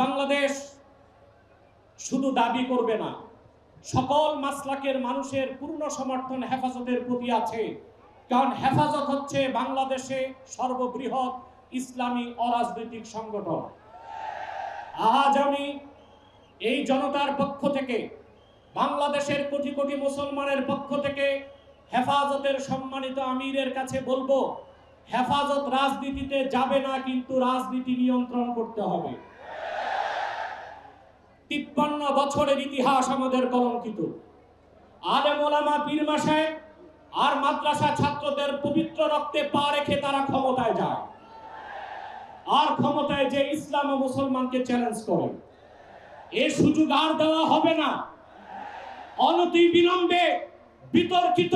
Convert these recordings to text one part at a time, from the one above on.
বাংলাদেশ শুধু দাবি করবে না, সকল মাসলাকের মানুষের পূর্ণ সমর্থন হেফাজতের প্রতি আছে। কারণ হেফাজত হচ্ছে বাংলাদেশে সর্ববৃহৎ ইসলামী অরাজনৈতিক সংগঠন। আজ আমি এই জনতার পক্ষ থেকে, বাংলাদেশের কোটি কোটি মুসলমানের পক্ষ থেকে হেফাজতের সম্মানিত আমিরের কাছে বলবো, হেফাজত রাজনীতিতে যাবে না, কিন্তু রাজনীতি নিয়ন্ত্রণ করতে হবে। 53 বছরের ইতিহাস আমাদের কলঙ্কিত। আলেম ওলামা, পীর মাশায়েখ আর মাদ্রাসা ছাত্রদের পবিত্র রক্তে পা রেখে তারা ক্ষমতায় যায়, আর ক্ষমতায় যে ইসলাম ও মুসলমানকে চ্যালেঞ্জ করে। এই সুযোগ আর দেওয়া হবে না। অনতি বিলম্বে বিতর্কিত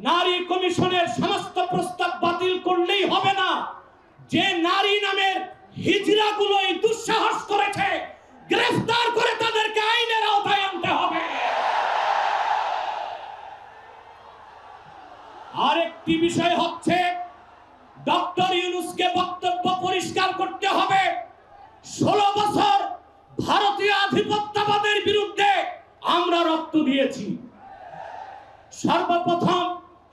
নারী কমিশনের সমস্ত প্রস্তাব বাতিল করলেই হবে না। যে নারী নামের হিজড়াগুলো এই দুঃসাহস করেছে, গ্রেফতার করে তাদেরকে আইনের আওতায় আনতে হবে। আরেকটি বিষয় হচ্ছে, ডক্টর ইউনূসকে বক্তব্য পরিষ্কার করতে হবে। 16 বছর ভারতীয় আধিপত্যবাদের বিরুদ্ধে আমরা রক্ত দিয়েছি। সর্বপ্রথম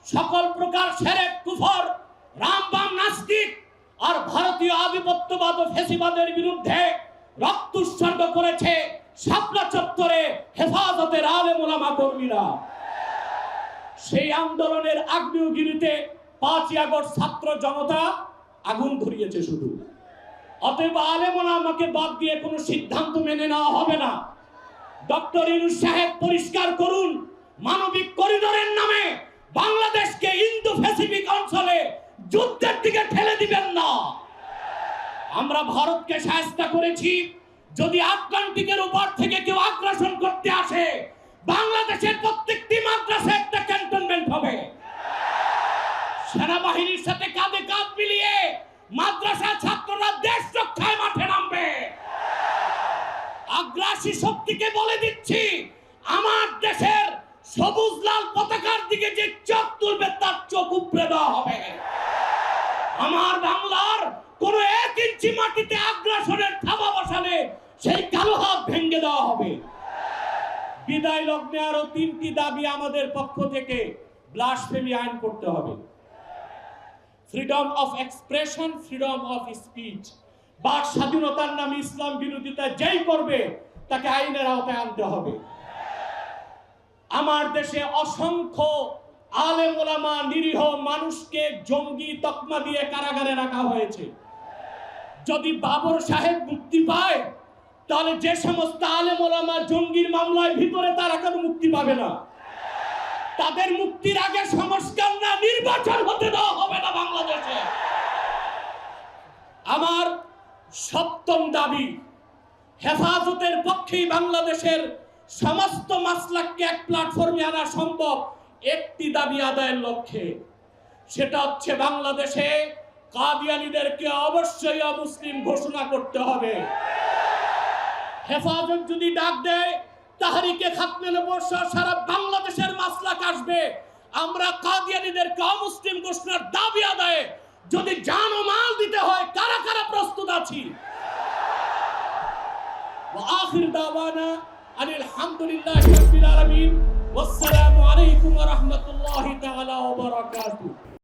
সকল প্রকার শিরক, কুফর, রামবাম, নাস্তিক আর ভারতীয় আধিপত্যবাদ ও ফ্যাসিবাদের বিরুদ্ধে রক্ত উৎসর্গ করেছে শাপলা চত্বরে হেফাজতের আলেম ওলামা কর্মীরা। সেই আন্দোলনের আগ্নেয়গিরিতে 5ই আগস্ট ছাত্র জনতা আগুন ধরিয়েছে শুধু। অতএব আলেম ওলামাকে বাদ দিয়ে কোনো সিদ্ধান্ত মেনে নেওয়া হবে না। ডক্টর ইউনূস সাহেব পরিষ্কার করুন, মানবিক করিডোরের নামে বাংলাদেশকে ইন্দো প্যাসিফিক অঞ্চলে যুদ্ধের দিকে ঠেলে দিবেন না। আমরা ভারতকে সাহায্য করেছি। যদি আটলান্টিকের উপর থেকে কেউ আগ্রাসন করতে আসে, বাংলাদেশের প্রত্যেকটি মাদ্রাসা একটা ক্যান্টনমেন্ট হবে। সেনাবাহিনীর সাথে কাঁধে কাঁধ মিলিয়ে মাদ্রাসা ছাত্ররা দেশ রক্ষায় মাঠে নামবে। আগ্রাসী শক্তিকে বলে দিচ্ছি, আমার দেশের সবুজ লাল পতাকার দিকে যে চোখ তুলবে তার চোখ উপড়ে দেওয়া হবে। আমার বাংলার কোন 1 ইঞ্চি মাটিতে আগ্রাসনের থাবা বসালে সেই কালো হাত ভেঙে দেওয়া হবে। বিদায় লগ্নে আরো 3টি দাবি আমাদের পক্ষ থেকে। ব্লাসফেমি আইন করতে হবে, freedom of expression, freedom of speech. বাক স্বাধীনতার নামে ইসলাম বিরোধিতা যেই করবে তাকে আইনের আওতায় আনতে হবে। আমার দেশে অসংখ্য আলেম ওলামা, নিরীহ মানুষকে জঙ্গি তকমা দিয়ে কারাগারে রাখা হয়েছে। যদি বাবর সাহেব মুক্তি পায়, তাহলে যে সমস্ত আলেম ওলামা জঙ্গির মামলায় ভিতরে, তারা কেন মুক্তি পাবে না? তাদের মুক্তির আগে সংস্কার না নির্বাচন হতে দেওয়া হবে না বাংলাদেশে। আমার 7ম দাবি, হেফাজতের পক্ষেই বাংলাদেশের সমস্ত মাসলাককে এক প্ল্যাটফর্মে আনা সম্ভব একটি দাবি আদায়ের লক্ষ্যে। সেটা হচ্ছে বাংলাদেশে কাদিয়ানীদেরকে অবশ্যই অমুসলিম ঘোষণা করতে হবে। হেফাজত যদি ডাক দেয়, তাহরিকে খাতমে নবুয়্বত সহ সারা বাংলাদেশের মাসলাক আসবে। আমরা কাদিয়ানীদেরকে অমুসলিম ঘোষণার দাবি আদায়ে যদি জান ও মাল দিতে হয়, কারা কারা প্রস্তুত আছি। ওয়া আখির দাওয়ানা আনিল হামদুলিল্লাহি রাব্বিল আলামিন। ওয়াসসালামু আলাইকুম ওয়া রাহমাতুল্লাহি তাআলা ওয়া বারাকাতুহু।